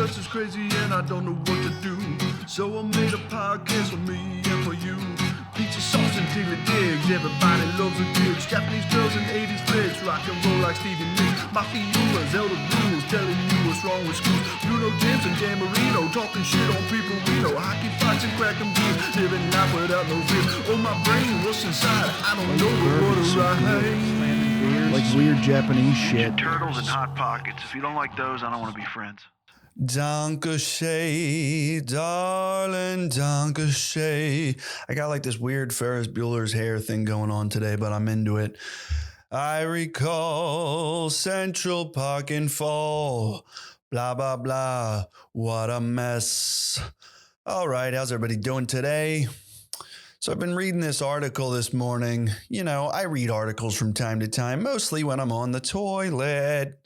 universe is crazy and I don't know what to do. So I made a podcast for me and for you. Pizza sauce and diggly digs, everybody loves a dig. Japanese girls and 80s flicks, rock and roll like Stevie Nicks. Mafia humors, elder rules, telling you what's wrong with school. Bruno James and Dan Marino, talking shit on people we know. Hockey fights and cracking beers, living life without no fear. Oh, my brain, what's inside? I don't know what to write. Like weird Japanese shit. Turtles and Hot Pockets. If you don't like those, I don't want to be friends. Dankeschön, darling, dankeschön. I got like this weird Ferris Bueller's hair thing going on today, but I'm into it. I recall Central Park in fall. Blah, blah, blah. What a mess. All right, how's everybody doing today? So I've been reading this article this morning. You know, I read articles from time to time, mostly when I'm on the toilet.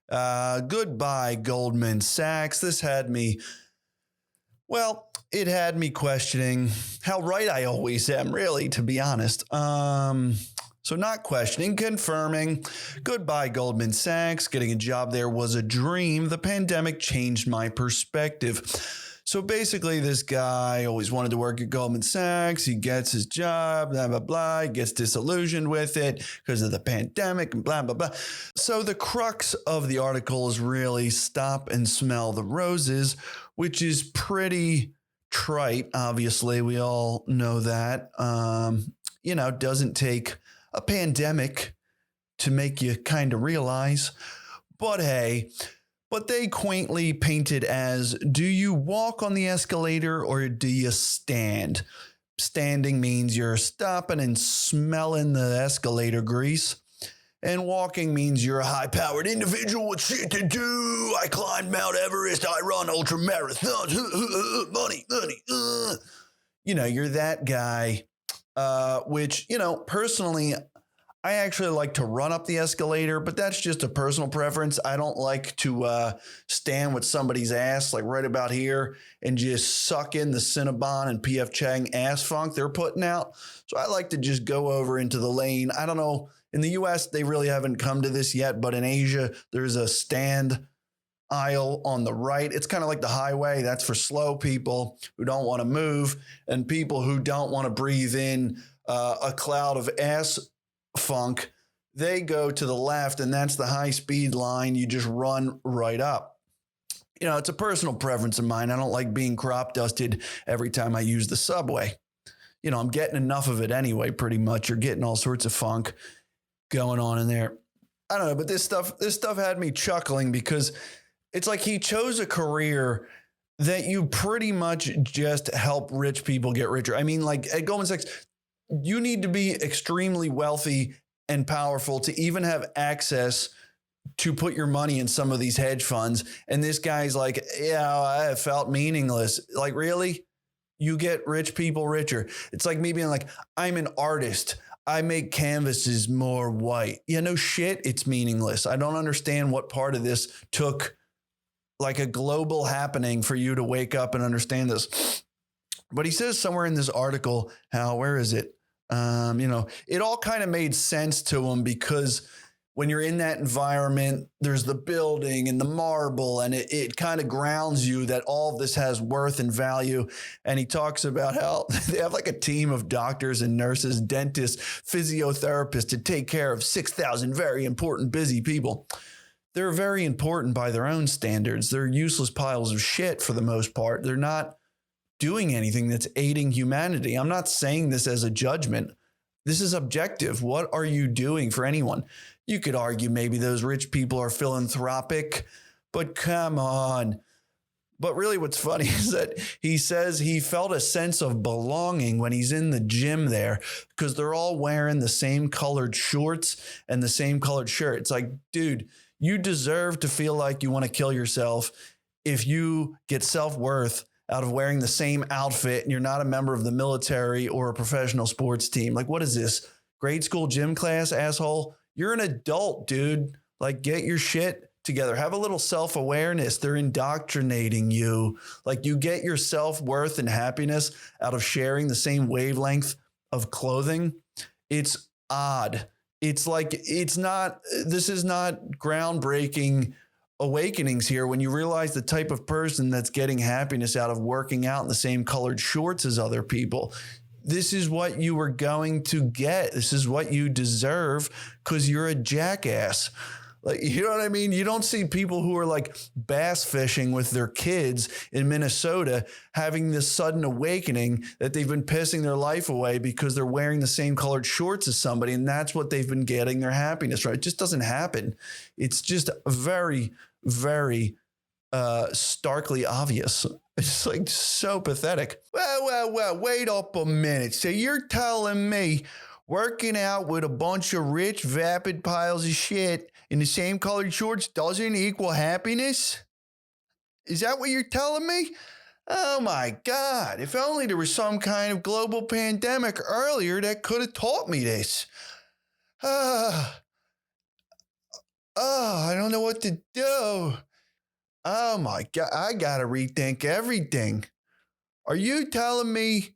Goodbye, Goldman Sachs. This had me, well, it had me questioning how right I always am, really, to be honest. So not questioning, confirming. Goodbye, Goldman Sachs. Getting a job there was a dream. The pandemic changed my perspective. So basically, this guy always wanted to work at Goldman Sachs. He gets his job, blah, blah, blah. He gets disillusioned with it because of the pandemic and blah, blah, blah. So the crux of the article is really stop and smell the roses, which is pretty trite. Obviously, we all know that. Doesn't take a pandemic to make you kind of realize. But hey, but they quaintly paint it as, do you walk on the escalator or do you stand? Standing means you're stopping and smelling the escalator grease. And walking means you're a high-powered individual with shit to do. I climbed Mount Everest. I run ultra marathons. Money. You're that guy, which, personally, I actually like to run up the escalator, but that's just a personal preference. I don't like to stand with somebody's ass like right about here and just suck in the Cinnabon and PF Chang ass funk they're putting out. So I like to just go over into the lane. I don't know. In the US, they really haven't come to this yet, but in Asia, there's a stand aisle on the right. It's kind of like the highway. That's for slow people who don't want to move and people who don't want to breathe in a cloud of ass funk. They go to the left, and that's the high speed line. You just run right up. It's a personal preference of mine. I don't like being crop dusted every time I use the subway. I'm getting enough of it anyway, pretty much. You're getting all sorts of funk going on in there. I don't know, but this stuff had me chuckling because it's like he chose a career that you pretty much just help rich people get richer. I mean, like at Goldman Sachs, you need to be extremely wealthy and powerful to even have access to put your money in some of these hedge funds. And this guy's like, I felt meaningless. Like, really? You get rich people richer. It's like me being like, I'm an artist. I make canvases more white. No shit. It's meaningless. I don't understand what part of this took like a global happening for you to wake up and understand this. But he says somewhere in this article, where is it? It all kind of made sense to him because when you're in that environment, there's the building and the marble, and it kind of grounds you that all of this has worth and value. And he talks about how they have like a team of doctors and nurses, dentists, physiotherapists to take care of 6,000 very important, busy people. They're very important by their own standards. They're useless piles of shit for the most part. They're not doing anything that's aiding humanity. I'm not saying this as a judgment. This is objective. What are you doing for anyone? You could argue maybe those rich people are philanthropic, but come on. But really what's funny is that he says he felt a sense of belonging when he's in the gym there because they're all wearing the same colored shorts and the same colored shirt. It's like, dude, you deserve to feel like you want to kill yourself if you get self-worth out of wearing the same outfit and you're not a member of the military or a professional sports team. Like, what is this? Grade school gym class, asshole? You're an adult, dude. Like, get your shit together. Have a little self-awareness. They're indoctrinating you. Like, you get your self-worth and happiness out of sharing the same wavelength of clothing. It's odd. It's like, this is not groundbreaking awakenings here when you realize the type of person that's getting happiness out of working out in the same colored shorts as other people. This is what you were going to get. This is what you deserve because you're a jackass. Like, you know what I mean? You don't see people who are like bass fishing with their kids in Minnesota having this sudden awakening that they've been pissing their life away because they're wearing the same colored shorts as somebody, and that's what they've been getting their happiness from. It just doesn't happen. It's just very, very starkly obvious. It's like so pathetic. Well, wait up a minute. So you're telling me working out with a bunch of rich, vapid piles of shit in the same colored shorts doesn't equal happiness? Is that what you're telling me? Oh my God, if only there was some kind of global pandemic earlier that could have taught me this. I don't know what to do. Oh my God, I gotta rethink everything. Are you telling me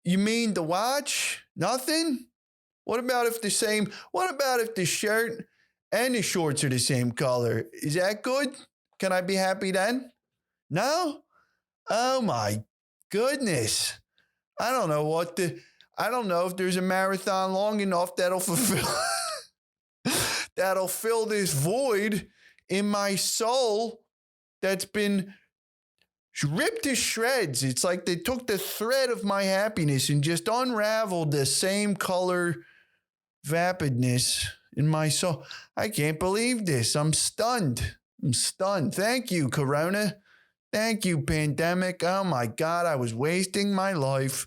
you mean the watch? Nothing? What about if the shirt and the shorts are the same color? Is that good? Can I be happy then? No? Oh my goodness. I don't know if there's a marathon long enough that'll fill this void in my soul that's been ripped to shreds. It's like they took the thread of my happiness and just unraveled the same color vapidness in my soul. I can't believe this. I'm stunned. Thank you, Corona. Thank you, pandemic. Oh my God, I was wasting my life.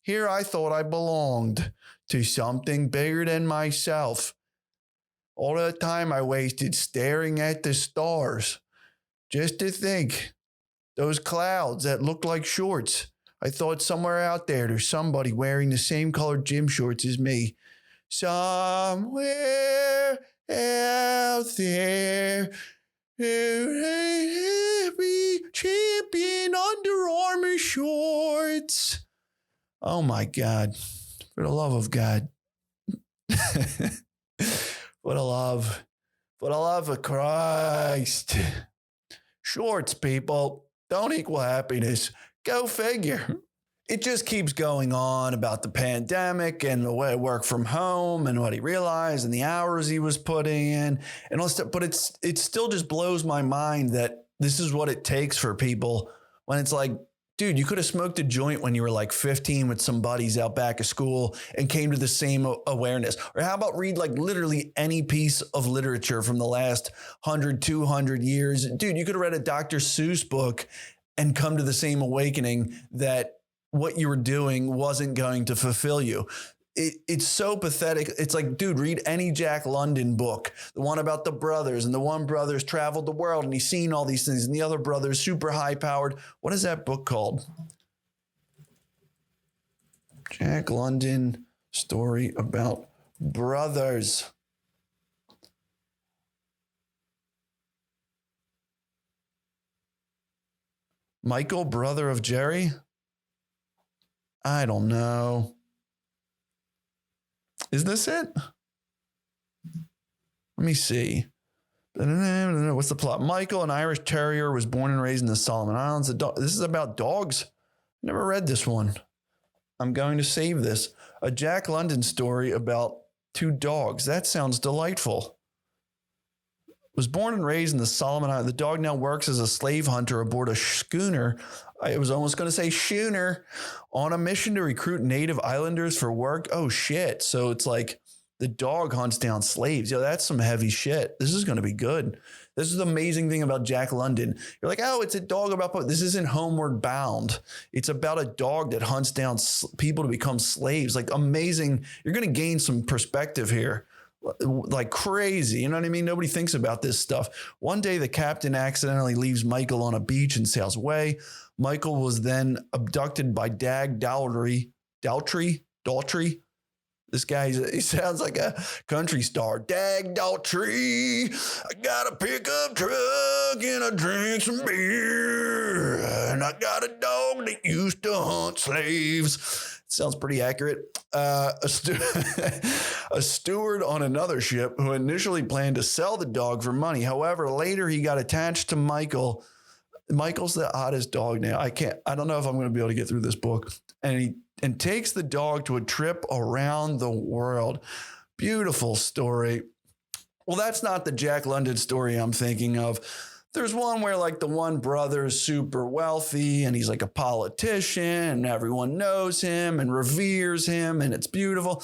Here I thought I belonged to something bigger than myself. All the time I wasted staring at the stars. Just to think, those clouds that looked like shorts. I thought somewhere out there's somebody wearing the same colored gym shorts as me. Somewhere out there, every champion Under Armour shorts. Oh my God. For the love of God. For the love of Christ. Shorts, people, don't equal happiness. Go figure. It just keeps going on about the pandemic and the way work from home and what he realized and the hours he was putting in and all stuff. But it still just blows my mind that this is what it takes for people when it's like, dude, you could have smoked a joint when you were like 15 with some buddies out back of school and came to the same awareness. Or how about read like literally any piece of literature from the last 100, 200 years? Dude, you could have read a Dr. Seuss book and come to the same awakening that what you were doing wasn't going to fulfill you. It's so pathetic. It's like, dude, read any Jack London book, the one about the brothers, and the one brother's traveled the world and he's seen all these things, and the other brother's super high powered. What is that book called? Jack London story about brothers. Michael, brother of Jerry? I don't know. Is this it? Let me see. What's the plot? Michael, an Irish Terrier, was born and raised in the Solomon Islands. This is about dogs. Never read this one. I'm going to save this. A Jack London story about two dogs. That sounds delightful. Was born and raised in the Solomon Islands. The dog now works as a slave hunter aboard a schooner. I was almost going to say schooner, on a mission to recruit native islanders for work. Oh, shit. So it's like the dog hunts down slaves. Yo, that's some heavy shit. This is going to be good. This is the amazing thing about Jack London. You're like, oh, it's a dog about, this isn't Homeward Bound. It's about a dog that hunts down people to become slaves. Like, amazing. You're going to gain some perspective here. Like crazy. You know what I mean? Nobody thinks about this stuff. One day, the captain accidentally leaves Michael on a beach and sails away. Michael was then abducted by Dag Daltrey. This guy, he sounds like a country star. Dag Daltrey, I got a pickup truck and I drink some beer. And I got a dog that used to hunt slaves. Sounds pretty accurate. A steward on another ship who initially planned to sell the dog for money. However, later he got attached to Michael. Michael's the oddest dog now. I don't know if I'm going to be able to get through this book. And takes the dog to a trip around the world. Beautiful story. Well, that's not the Jack London story I'm thinking of. There's one where like the one brother is super wealthy and he's like a politician and everyone knows him and reveres him and it's beautiful.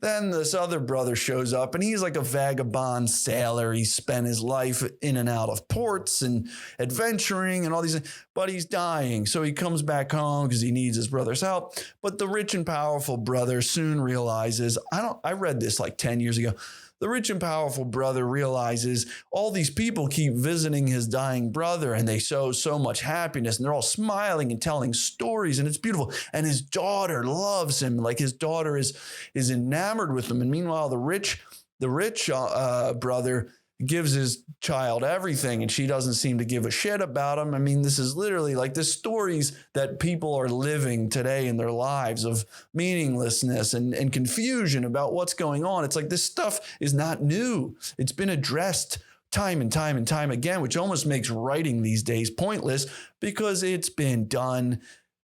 Then this other brother shows up and he's like a vagabond sailor. He spent his life in and out of ports and adventuring and all these things, but he's dying. So he comes back home because he needs his brother's help. But the rich and powerful brother soon realizes, I read this like 10 years ago. The rich and powerful brother realizes all these people keep visiting his dying brother and they show so much happiness and they're all smiling and telling stories and it's beautiful. And his daughter loves him. Like his daughter is enamored with him. And meanwhile, the rich brother gives his child everything and she doesn't seem to give a shit about him. I mean, this is literally like the stories that people are living today in their lives of meaninglessness and confusion about what's going on. It's like this stuff is not new. It's been addressed time and time and time again, which almost makes writing these days pointless because it's been done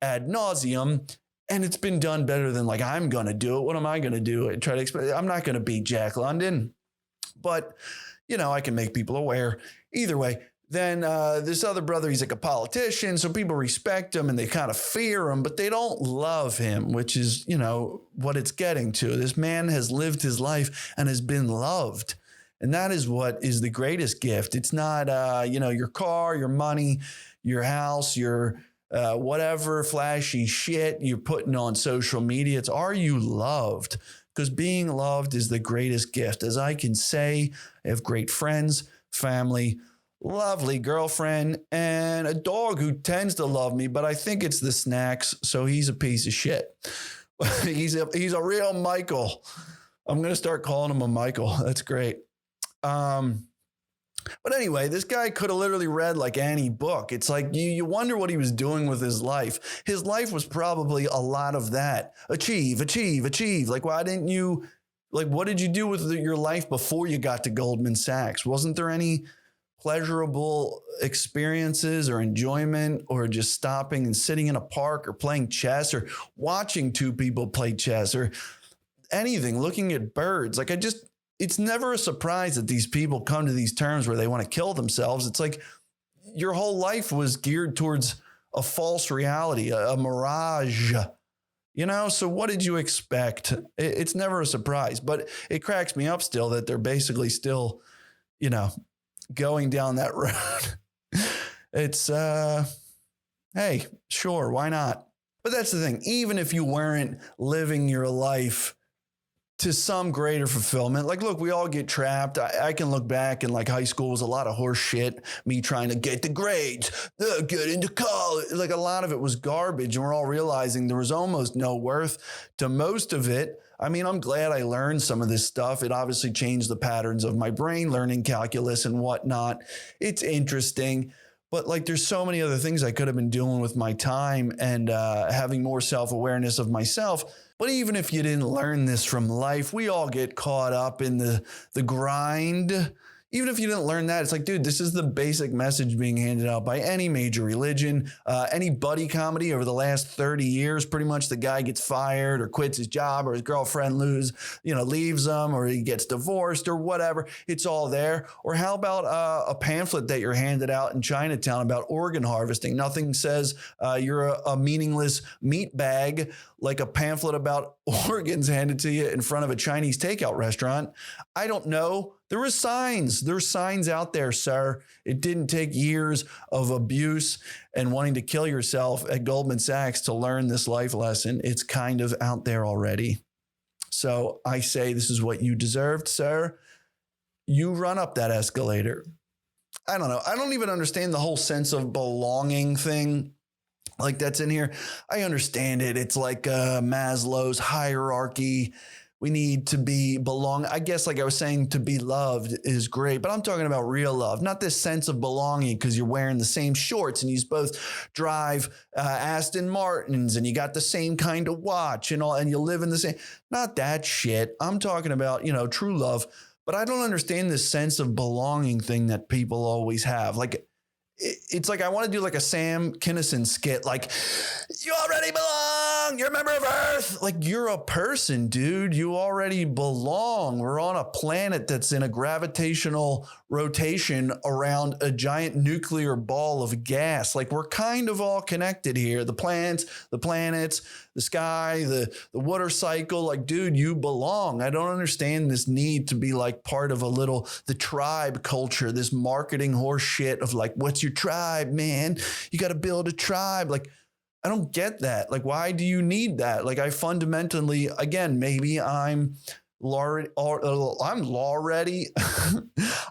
ad nauseum. And it's been done better than like, I'm going to do it. What am I going to do? Try to explain. I'm not going to beat Jack London, but I can make people aware. Either way, then this other brother, he's like a politician, so people respect him and they kind of fear him, but they don't love him, which is, what it's getting to. This man has lived his life and has been loved. And that is what is the greatest gift. It's not, your car, your money, your house, your whatever flashy shit you're putting on social media. It's, are you loved? Because being loved is the greatest gift. As I can say, I have great friends, family, lovely girlfriend, and a dog who tends to love me, but I think it's the snacks, so he's a piece of shit. He's a real Michael. I'm going to start calling him a Michael. That's great. But anyway, this guy could have literally read like any book. It's like you wonder what he was doing with his life. His life was probably a lot of that. Achieve. Like, why didn't you, like, what did you do with your life before you got to Goldman Sachs? Wasn't there any pleasurable experiences or enjoyment or just stopping and sitting in a park or playing chess or watching two people play chess or anything, looking at birds? Like, it's never a surprise that these people come to these terms where they want to kill themselves. It's like your whole life was geared towards a false reality, a mirage, so what did you expect? It's never a surprise, but it cracks me up still that they're basically still, going down that road. It's, hey, sure, why not? But that's the thing. Even if you weren't living your life to some greater fulfillment. Like, look, we all get trapped. I can look back and like high school was a lot of horse shit. Me trying to get the grades, get into college. Like a lot of it was garbage. And we're all realizing there was almost no worth to most of it. I mean, I'm glad I learned some of this stuff. It obviously changed the patterns of my brain, learning calculus and whatnot. It's interesting. But like, there's so many other things I could have been doing with my time and having more self-awareness of myself. But even if you didn't learn this from life, we all get caught up in the grind. Even if you didn't learn that, it's like, dude, this is the basic message being handed out by any major religion, any buddy comedy over the last 30 years. Pretty much the guy gets fired or quits his job or his girlfriend leaves him or he gets divorced or whatever. It's all there. Or how about a pamphlet that you're handed out in Chinatown about organ harvesting? Nothing says you're a meaningless meat bag like a pamphlet about organs handed to you in front of a Chinese takeout restaurant. I don't know. There were signs. There's signs out there, sir. It didn't take years of abuse and wanting to kill yourself at Goldman Sachs to learn this life lesson. It's kind of out there already. So I say this is what you deserved, sir. You run up that escalator. I don't know. I don't even understand the whole sense of belonging thing. Like that's in here. I understand it. It's like Maslow's hierarchy, we need to be belong. I guess, like I was saying, to be loved is great, but I'm talking about real love, not this sense of belonging because you're wearing the same shorts and you both drive Aston Martins and you got the same kind of watch and all, and you live in the same, not that shit. I'm talking about, true love, but I don't understand this sense of belonging thing that people always have. Like, it's like I want to do like a Sam Kinison skit, like, you already belong, you're a member of Earth. Like, you're a person, dude. You already belong. We're on a planet that's in a gravitational rotation around a giant nuclear ball of gas. Like, we're kind of all connected here. The plants, the planets, the sky, the water cycle. Like, dude, you belong. I don't understand this need to be like part of the tribe culture, this marketing horse shit of like, what's your tribe, man? You got to build a tribe. Like, I don't get that. Like, why do you need that? Like, I fundamentally, again, maybe I'm already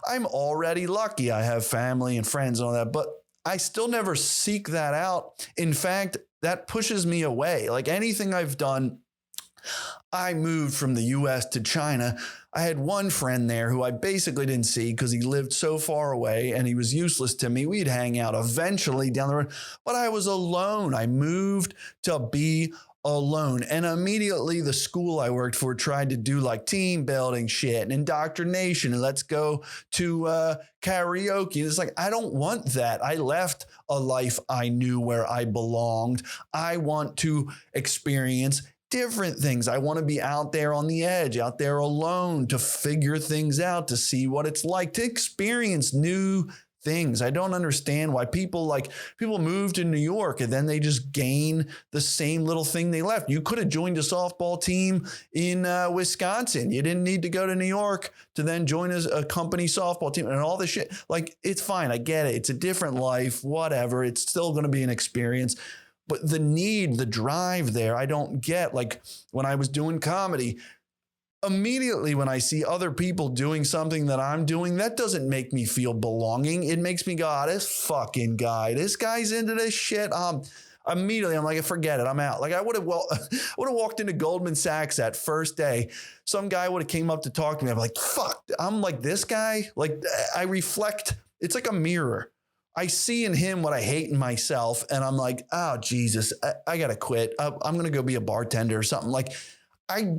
I'm already lucky. I have family and friends and all that, but I still never seek that out. In fact, that pushes me away. Like, anything I've done, I moved from the US to China. I had one friend there who I basically didn't see because he lived so far away and he was useless to me. We'd hang out eventually down the road, but I was alone. I moved to be alone. And immediately the school I worked for tried to do like team building shit and indoctrination and let's go to karaoke. It's like, I don't want that. I left a life I knew where I belonged. I want to experience different things. I want to be out there on the edge, out there alone, to figure things out, to see what it's like, to experience new things. I don't understand why people move to New York and then they just gain the same little thing they left. You could have joined a softball team in Wisconsin. You didn't need to go to New York to then join a company softball team and all this shit. Like, it's fine. I get it. It's a different life, whatever. It's still going to be an experience. But the drive there, I don't get. Like, when I was doing comedy, immediately when I see other people doing something that I'm doing, that doesn't make me feel belonging. It makes me go, this fucking guy, this guy's into this shit. Immediately I'm like, forget it, I'm out. Like, I would have walked into Goldman Sachs that first day. Some guy would have came up to talk to me. I'm like, fuck, I'm like this guy. Like, I reflect. It's like a mirror. I see in him what I hate in myself. And I'm like, oh, Jesus, I got to quit. I'm going to go be a bartender or something. Like, I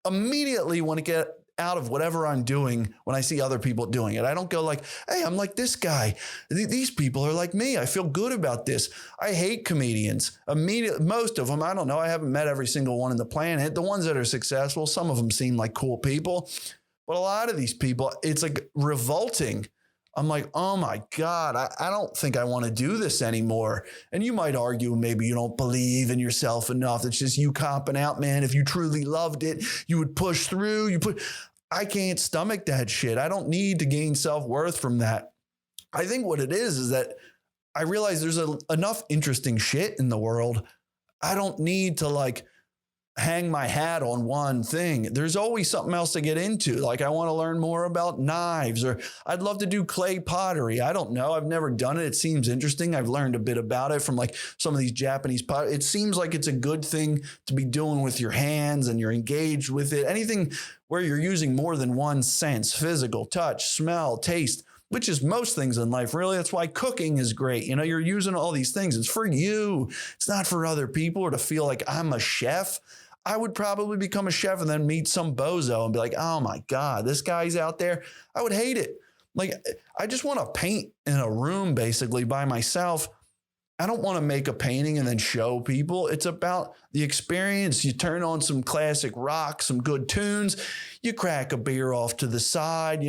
immediately want to get out of whatever I'm doing when I see other people doing it. I don't go like, hey, I'm like this guy. These people are like me. I feel good about this. I hate comedians. Most of them, I don't know. I haven't met every single one on the planet. The ones that are successful, some of them seem like cool people. But a lot of these people, it's like revolting. I'm like, oh my God, I don't think I want to do this anymore. And you might argue maybe you don't believe in yourself enough. It's just you copping out, man. If you truly loved it, you would push through. I can't stomach that shit. I don't need to gain self-worth from that. I think what it is that I realize there's enough interesting shit in the world. I don't need to like hang my hat on one thing. There's always something else to get into. Like, I want to learn more about knives, or I'd love to do clay pottery. I don't know. I've never done it. It seems interesting. I've learned a bit about it from like some of these Japanese pottery. It seems like it's a good thing to be doing with your hands and you're engaged with it. Anything where you're using more than one sense, physical, touch, smell, taste, which is most things in life, really. That's why cooking is great. You're using all these things. It's for you. It's not for other people or to feel like I'm a chef. I would probably become a chef and then meet some bozo and be like, oh my God, this guy's out there. I would hate it. Like, I just want to paint in a room basically by myself. I don't want to make a painting and then show people. It's about the experience. You turn on some classic rock, some good tunes. You crack a beer off to the side,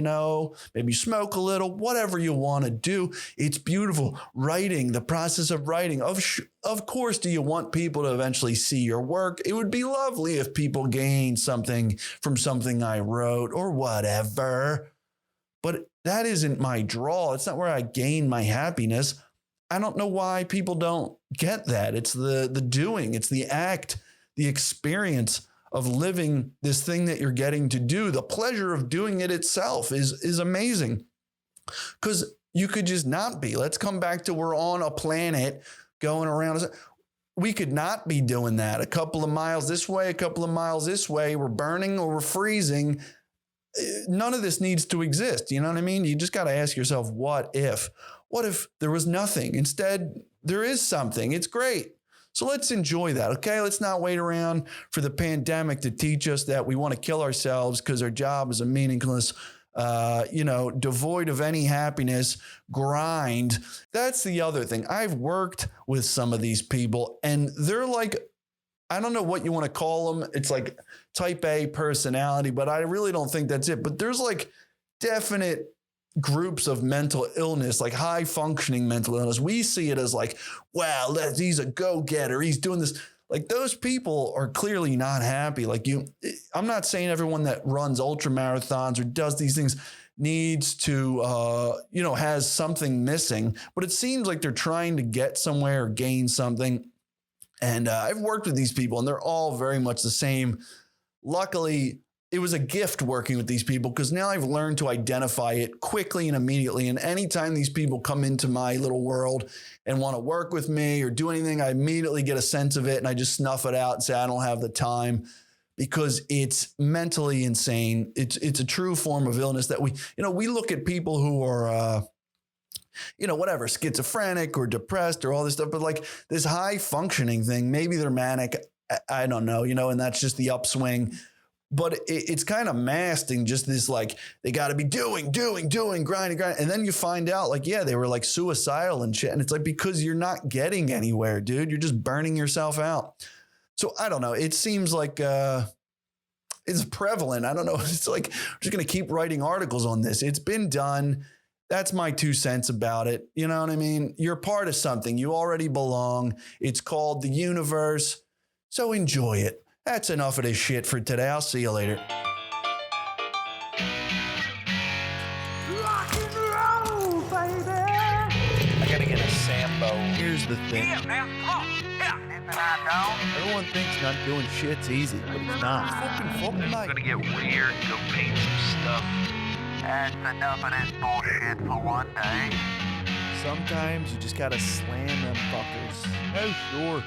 maybe smoke a little, whatever you want to do. It's beautiful. Writing, the process of writing. Of course, do you want people to eventually see your work? It would be lovely if people gain something from something I wrote or whatever. But that isn't my draw. It's not where I gain my happiness. I don't know why people don't get that. It's the doing, it's the act, the experience of living this thing that you're getting to do. The pleasure of doing it itself is amazing, because you could just not be. Let's come back to we're on a planet going around. we could not be doing that. A couple of miles this way, a couple of miles this way, we're burning or we're freezing. None of this needs to exist. You know what I mean? You just got to ask yourself, what if? What if there was nothing? Instead, there is something. It's great. So let's enjoy that, okay? Let's not wait around for the pandemic to teach us that we want to kill ourselves because our job is a meaningless, devoid of any happiness grind. That's the other thing. I've worked with some of these people, and they're like, I don't know what you want to call them. It's like type A personality, but I really don't think that's it. But there's like definite groups of mental illness, like high functioning mental illness. We see it as like, wow, he's a go-getter. He's doing this. Like those people are clearly not happy. I'm not saying everyone that runs ultra marathons or does these things needs to, has something missing, but it seems like they're trying to get somewhere or gain something. And I've worked with these people and they're all very much the same. Luckily, it was a gift working with these people because now I've learned to identify it quickly and immediately. And anytime these people come into my little world and want to work with me or do anything, I immediately get a sense of it and I just snuff it out and say, I don't have the time, because it's mentally insane. It's a true form of illness that we look at people who are, schizophrenic or depressed or all this stuff, but like this high functioning thing, maybe they're manic. I don't know, and that's just the upswing. But it's kind of masking just this, like, they got to be doing, grinding. And then you find out, like, yeah, they were like suicidal and shit. And it's like, because you're not getting anywhere, dude. You're just burning yourself out. So I don't know. It seems like it's prevalent. I don't know. It's like, I'm just going to keep writing articles on this. It's been done. That's my 2 cents about it. You know what I mean? You're part of something. You already belong. It's called the universe. So enjoy it. That's enough of this shit for today. I'll see you later. Rock and roll, baby. I gotta get a Sambo. Here's the thing. Yeah, man, come on. Yeah. Everyone thinks not doing shit's easy, but it's not. I'm gonna get weird, go paint some stuff. That's enough of this bullshit for one day. Sometimes you just gotta slam them fuckers. Oh, sure.